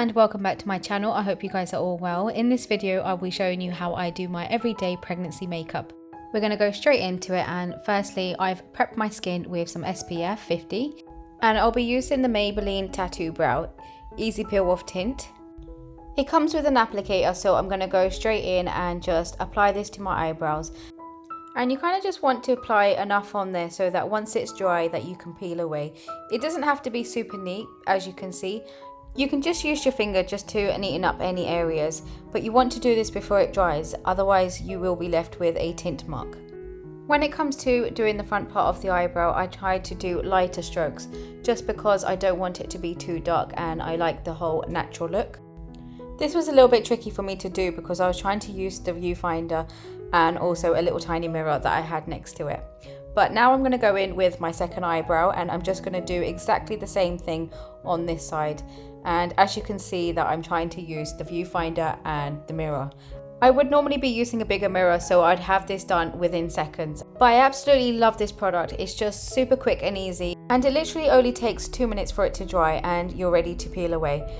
and welcome back to my channel. I hope you guys are all well. In this video I'll be showing you how I do my everyday pregnancy makeup. We're going to go straight into it, and firstly I've prepped my skin with some SPF 50 and I'll be using the Maybelline Tattoo Brow Easy Peel Off Tint. It comes with an applicator, so I'm going to go straight in and just apply this to my eyebrows. And you kind of just want to apply enough on there so that once it's dry that you can peel away. It doesn't have to be super neat, as you can see. You can just use your finger just to neaten up any areas, but you want to do this before it dries, otherwise you will be left with a tint mark. When it comes to doing the front part of the eyebrow, I try to do lighter strokes just because I don't want it to be too dark and I like the whole natural look. This was a little bit tricky for me to do because I was trying to use the viewfinder and also a little tiny mirror that I had next to it. But now I'm going to go in with my second eyebrow and I'm just going to do exactly the same thing on this side. And as you can see that I'm trying to use the viewfinder and the mirror. I would normally be using a bigger mirror, so I'd have this done within seconds. But I absolutely love this product. It's just super quick and easy, and it literally only takes 2 minutes for it to dry and you're ready to peel away.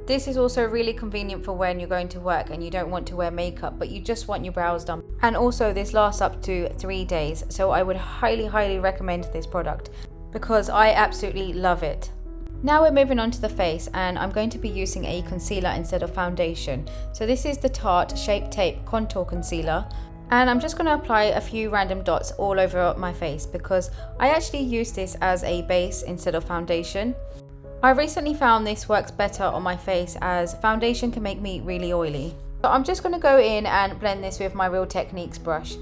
This is also really convenient for when you're going to work and you don't want to wear makeup, but you just want your brows done. And also this lasts up to 3 days, so I would highly recommend this product because I absolutely love it. Now we're moving on to the face, and I'm going to be using a concealer instead of foundation. So this is the Tarte Shape Tape Contour Concealer, and I'm just going to apply a few random dots all over my face because I actually use this as a base instead of foundation. I recently found this works better on my face as foundation can make me really oily. So I'm just going to go in and blend this with my Real Techniques brush.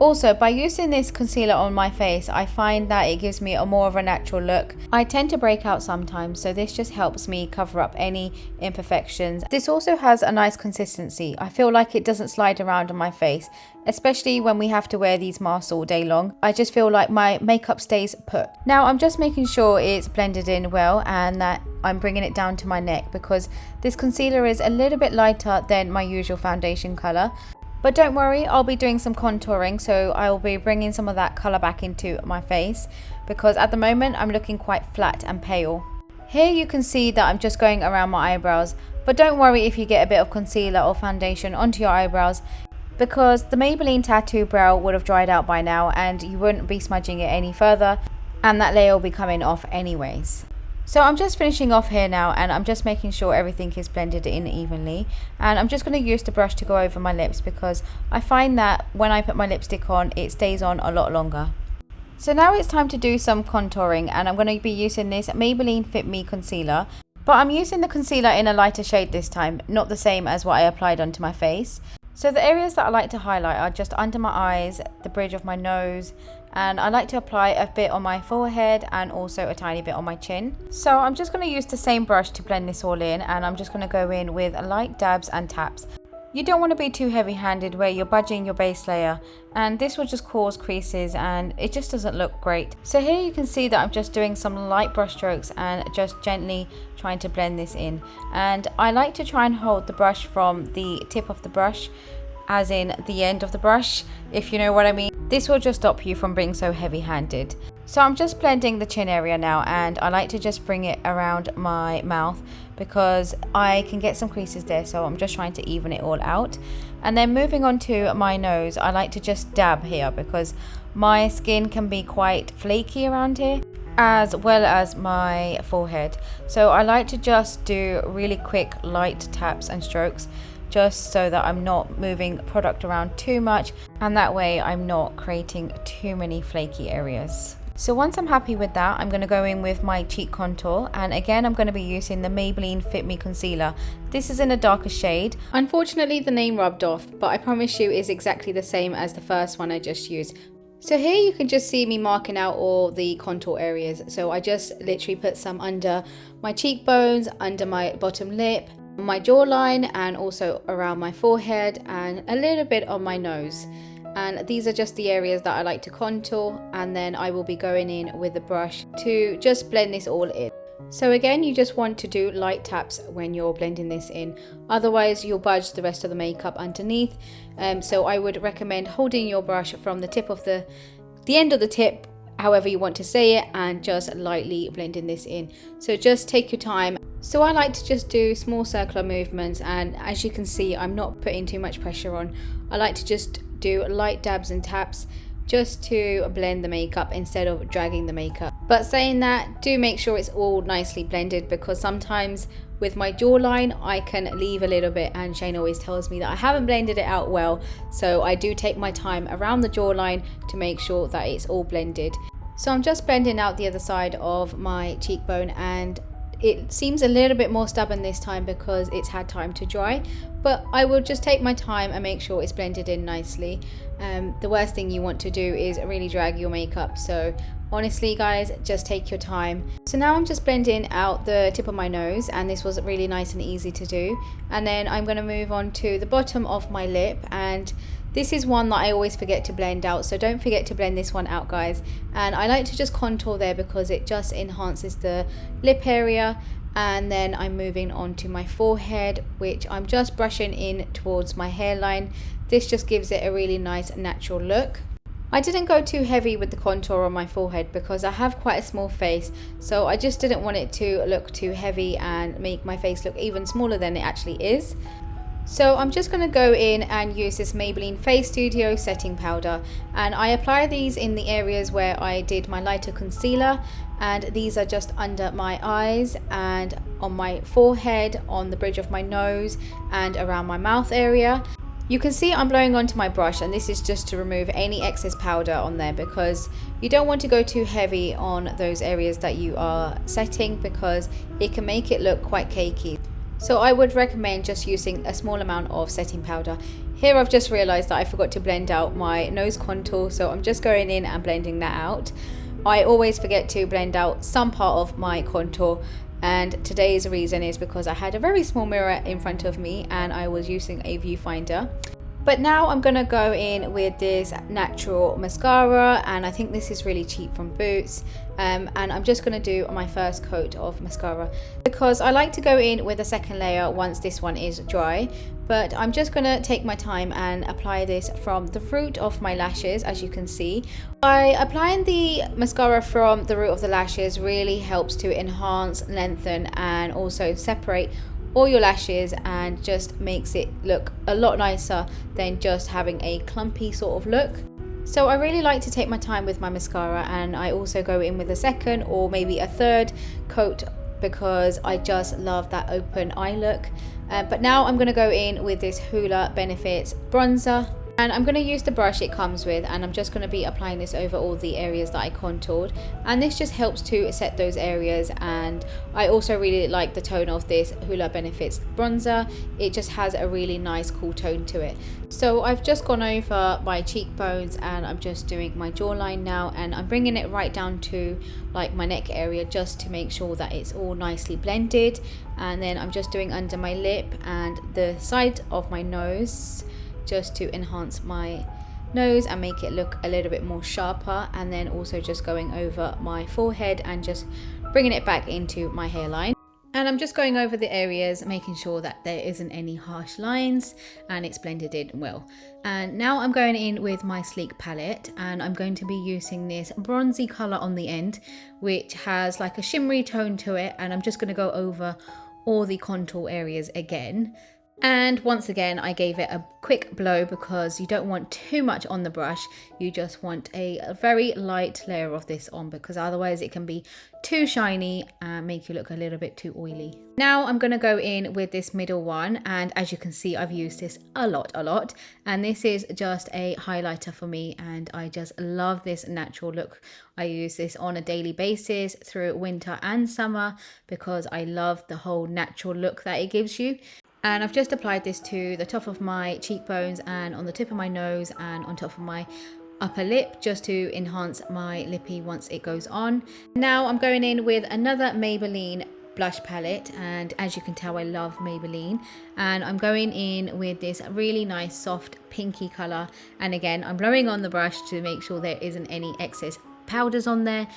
Also, by using this concealer on my face, I find that it gives me a more of a natural look. I tend to break out sometimes, so this just helps me cover up any imperfections. This also has a nice consistency. I feel like it doesn't slide around on my face, especially when we have to wear these masks all day long. I just feel like my makeup stays put. Now I'm just making sure it's blended in well and that I'm bringing it down to my neck because this concealer is a little bit lighter than my usual foundation colour. But don't worry, I'll be doing some contouring, so I'll be bringing some of that colour back into my face because at the moment I'm looking quite flat and pale. Here you can see that I'm just going around my eyebrows, but don't worry if you get a bit of concealer or foundation onto your eyebrows because the Maybelline Tattoo Brow would have dried out by now and you wouldn't be smudging it any further, and that layer will be coming off anyways. So I'm just finishing off here now, and I'm just making sure everything is blended in evenly, and I'm just going to use the brush to go over my lips because I find that when I put my lipstick on it stays on a lot longer. So now it's time to do some contouring, and I'm going to be using this Maybelline Fit Me concealer, but I'm using the concealer in a lighter shade this time, not the same as what I applied onto my face. So the areas that I like to highlight are just under my eyes, the bridge of my nose, and I like to apply a bit on my forehead and also a tiny bit on my chin. So I'm just going to use the same brush to blend this all in, and I'm just going to go in with light dabs and taps. You don't want to be too heavy-handed where you're budging your base layer, and this will just cause creases and it just doesn't look great. So here you can see that I'm just doing some light brush strokes and just gently trying to blend this in. And I like to try and hold the brush from the tip of the brush, as in the end of the brush, if you know what I mean. This will just stop you from being so heavy-handed. So I'm just blending the chin area now, and I like to just bring it around my mouth because I can get some creases there, so I'm just trying to even it all out. And then moving on to my nose, I like to just dab here because my skin can be quite flaky around here, as well as my forehead. So I like to just do really quick light taps and strokes just so that I'm not moving product around too much, and that way I'm not creating too many flaky areas. So once I'm happy with that, I'm going to go in with my cheek contour, and again I'm going to be using the Maybelline Fit Me concealer. This is in a darker shade. Unfortunately the name rubbed off, but I promise you it's exactly the same as the first one I just used. So here you can just see me marking out all the contour areas. So I just literally put some under my cheekbones, under my bottom lip, my jawline, and also around my forehead and a little bit on my nose. And these are just the areas that I like to contour, and then I will be going in with the brush to just blend this all in. So again, you just want to do light taps when you're blending this in, otherwise you'll budge the rest of the makeup underneath. So I would recommend holding your brush from the tip of the end of the tip, however you want to say it, and just lightly blending this in. So just take your time So I like to just do small circular movements, and as you can see, I'm not putting too much pressure on. I like to just do light dabs and taps just to blend the makeup instead of dragging the makeup. But saying that, do make sure it's all nicely blended, because sometimes with my jawline I can leave a little bit, and Shane always tells me that I haven't blended it out well. So I do take my time around the jawline to make sure that it's all blended. So I'm just blending out the other side of my cheekbone, and it seems a little bit more stubborn this time because it's had time to dry, but I will just take my time and make sure it's blended in nicely. The worst thing you want to do is really drag your makeup, so honestly guys, just take your time. So now I'm just blending out the tip of my nose, and this was really nice and easy to do. And then I'm going to move on to the bottom of my lip, and this is one that I always forget to blend out, so don't forget to blend this one out guys. And I like to just contour there because it just enhances the lip area. And then I'm moving on to my forehead, which I'm just brushing in towards my hairline. This just gives it a really nice natural look. I didn't go too heavy with the contour on my forehead because I have quite a small face, so I just didn't want it to look too heavy and make my face look even smaller than it actually is. So I'm just going to go in and use this Maybelline Face Studio setting powder, and I apply these in the areas where I did my lighter concealer, and these are just under my eyes and on my forehead, on the bridge of my nose and around my mouth area. You can see I'm blowing onto my brush, and this is just to remove any excess powder on there, because you don't want to go too heavy on those areas that you are setting because it can make it look quite cakey. So I would recommend just using a small amount of setting powder. Here I've just realized that I forgot to blend out my nose contour, so I'm just going in and blending that out. I always forget to blend out some part of my contour, and today's reason is because I had a very small mirror in front of me and I was using a viewfinder. But now I'm going to go in with this natural mascara, and I think this is really cheap from Boots. And I'm just going to do my first coat of mascara because I like to go in with a second layer once this one is dry. But I'm just going to take my time and apply this from the root of my lashes, as you can see. By applying the mascara from the root of the lashes really helps to enhance, lengthen and also separate all your lashes, and just makes it look a lot nicer than just having a clumpy sort of look. So I really like to take my time with my mascara, and I also go in with a second or maybe a third coat because I just love that open eye look. But now I'm going to go in with this Hoola Benefits bronzer, and I'm going to use the brush it comes with, and I'm just going to be applying this over all the areas that I contoured, and this just helps to set those areas. And I also really like the tone of this Hoola Benefits bronzer. It just has a really nice cool tone to it. So I've just gone over my cheekbones and I'm just doing my jawline now, and I'm bringing it right down to like my neck area just to make sure that it's all nicely blended. And then I'm just doing under my lip and the side of my nose, just to enhance my nose and make it look a little bit more sharper. And then also just going over my forehead and just bringing it back into my hairline. And I'm just going over the areas, making sure that there isn't any harsh lines and it's blended in well. And now I'm going in with my Sleek palette, and I'm going to be using this bronzy color on the end, which has like a shimmery tone to it. And I'm just going to go over all the contour areas again. And once again, I gave it a quick blow because you don't want too much on the brush. You just want a very light layer of this on, because otherwise it can be too shiny and make you look a little bit too oily. Now I'm going to go in with this middle one, and as you can see, I've used this a lot. And this is just a highlighter for me, and I just love this natural look. I use this on a daily basis through winter and summer because I love the whole natural look that it gives you. And I've just applied this to the top of my cheekbones and on the tip of my nose and on top of my upper lip, just to enhance my lippy once it goes on. Now I'm going in with another Maybelline blush palette, and as you can tell, I love Maybelline, and I'm going in with this really nice soft pinky color. And again, I'm blowing on the brush to make sure there isn't any excess powders on there.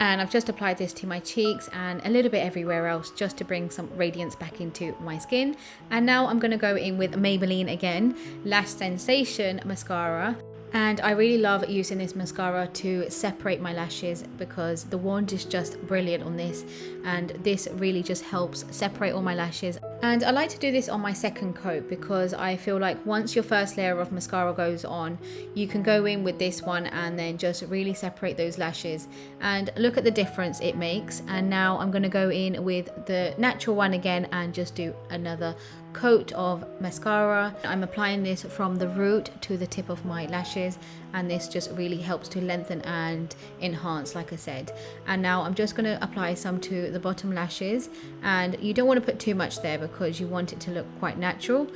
And I've just applied this to my cheeks and a little bit everywhere else, just to bring some radiance back into my skin. And now I'm going to go in with Maybelline again Lash Sensation mascara. And I really love using this mascara to separate my lashes because the wand is just brilliant on this, and this really just helps separate all my lashes. And I like to do this on my second coat because I feel like once your first layer of mascara goes on, you can go in with this one and then just really separate those lashes, and look at the difference it makes. And now I'm going to go in with the natural one again and just do another coat of mascara. I'm applying this from the root to the tip of my lashes, and this just really helps to lengthen and enhance, like I said. And now I'm just going to apply some to the bottom lashes, and you don't want to put too much there because you want it to look quite natural,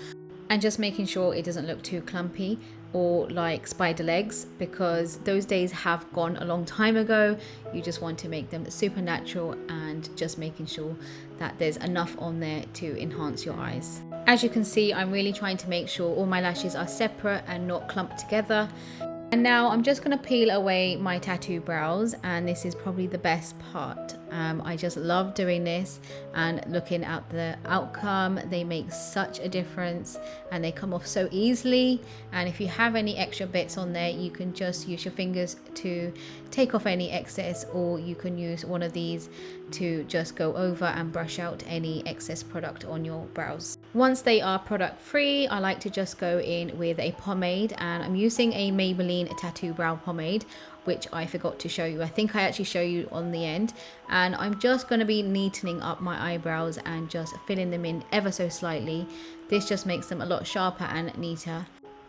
and just making sure it doesn't look too clumpy or like spider legs, because those days have gone a long time ago. You just want to make them super natural, and just making sure that there's enough on there to enhance your eyes. As you can see, I'm really trying to make sure all my lashes are separate and not clumped together. And now I'm just going to peel away my tattoo brows, and this is probably the best part. I just love doing this and looking at the outcome. They make such a difference and they come off so easily. And if you have any extra bits on there, you can just use your fingers to take off any excess, or you can use one of these to just go over and brush out any excess product on your brows. Once they are product free, I like to just go in with a pomade, and I'm using a Maybelline Tattoo Brow Pomade, which I forgot to show you. I think I actually show you on the end. And I'm just going to be neatening up my eyebrows and just filling them in ever so slightly. This just makes them a lot sharper and neater.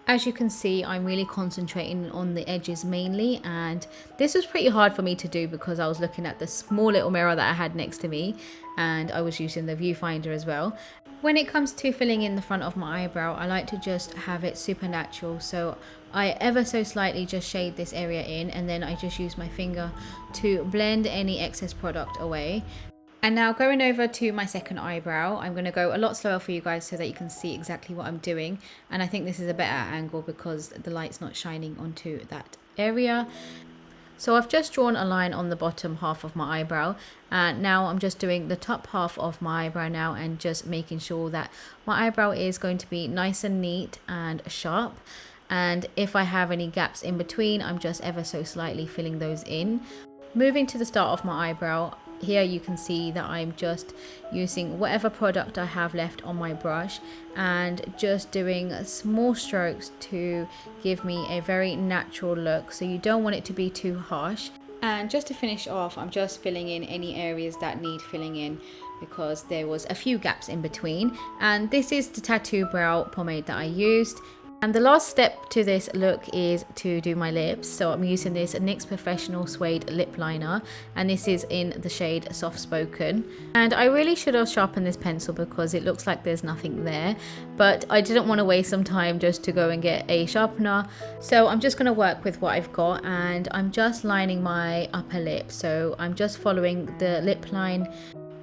As you can see, I'm really concentrating on the edges mainly, and this was pretty hard for me to do because I was looking at the small little mirror that I had next to me, and I was using the viewfinder as well. When it comes to filling in the front of my eyebrow, I like to just have it super natural, so I ever so slightly just shade this area in, and then I just use my finger to blend any excess product away. And now going over to my second eyebrow, I'm going to go a lot slower for you guys so that you can see exactly what I'm doing. And I think this is a better angle because the light's not shining onto that area. So I've just drawn a line on the bottom half of my eyebrow, and now I'm just doing the top half of my eyebrow now, and just making sure that my eyebrow is going to be nice and neat and sharp. And if I have any gaps in between, I'm just ever so slightly filling those in. Moving to the start of my eyebrow, here you can see that I'm just using whatever product I have left on my brush and just doing small strokes to give me a very natural look, so you don't want it to be too harsh. And just to finish off, I'm just filling in any areas that need filling in because there was a few gaps in between. And this is the Tattoo Brow Pomade that I used. And the last step to this look is to do my lips. So I'm using this NYX Professional Suede Lip Liner, and this is in the shade Soft Spoken. And I really should have sharpened this pencil because it looks like there's nothing there, but I didn't want to waste some time just to go and get a sharpener. So I'm just going to work with what I've got, and I'm just lining my upper lip. So I'm just following the lip line.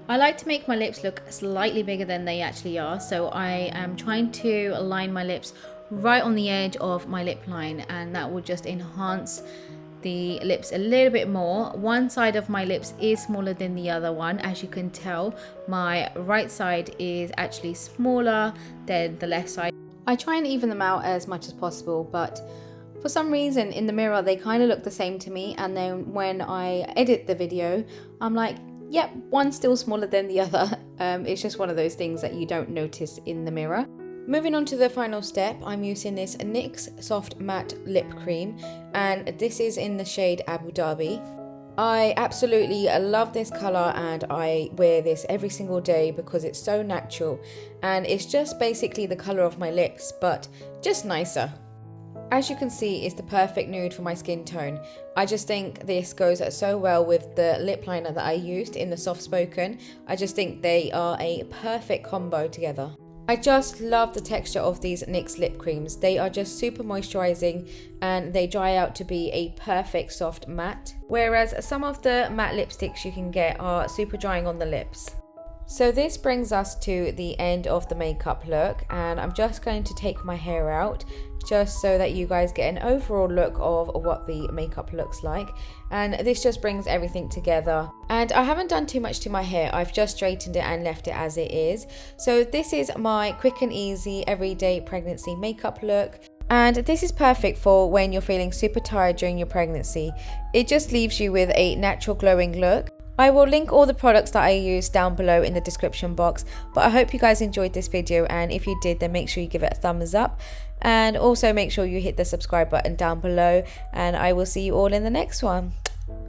I like to make my lips look slightly bigger than they actually are, so I am trying to align my lips right on the edge of my lip line, and that will just enhance the lips a little bit more. One side of my lips is smaller than the other one. As you can tell, my right side is actually smaller than the left side. I try and even them out as much as possible, but for some reason in the mirror they kind of look the same to me, and then when I edit the video I'm like, yep, one's still smaller than the other. It's just one of those things that you don't notice in the mirror. Moving on to the final step, I'm using this NYX Soft Matte Lip Cream, and this is in the shade Abu Dhabi. I absolutely love this colour, and I wear this every single day because it's so natural, and it's just basically the colour of my lips, but just nicer. As you can see, it's the perfect nude for my skin tone. I just think this goes so well with the lip liner that I used in the Soft Spoken. I just think they are a perfect combo together. I just love the texture of these NYX lip creams. They are just super moisturizing and they dry out to be a perfect soft matte, whereas some of the matte lipsticks you can get are super drying on the lips. So this brings us to the end of the makeup look, and I'm just going to take my hair out just so that you guys get an overall look of what the makeup looks like. And this just brings everything together. And I haven't done too much to my hair. I've just straightened it and left it as it is. So this is my quick and easy everyday pregnancy makeup look. And this is perfect for when you're feeling super tired during your pregnancy. It just leaves you with a natural glowing look. I will link all the products that I use down below in the description box, but I hope you guys enjoyed this video, and if you did, then make sure you give it a thumbs up, and also make sure you hit the subscribe button down below, and I will see you all in the next one.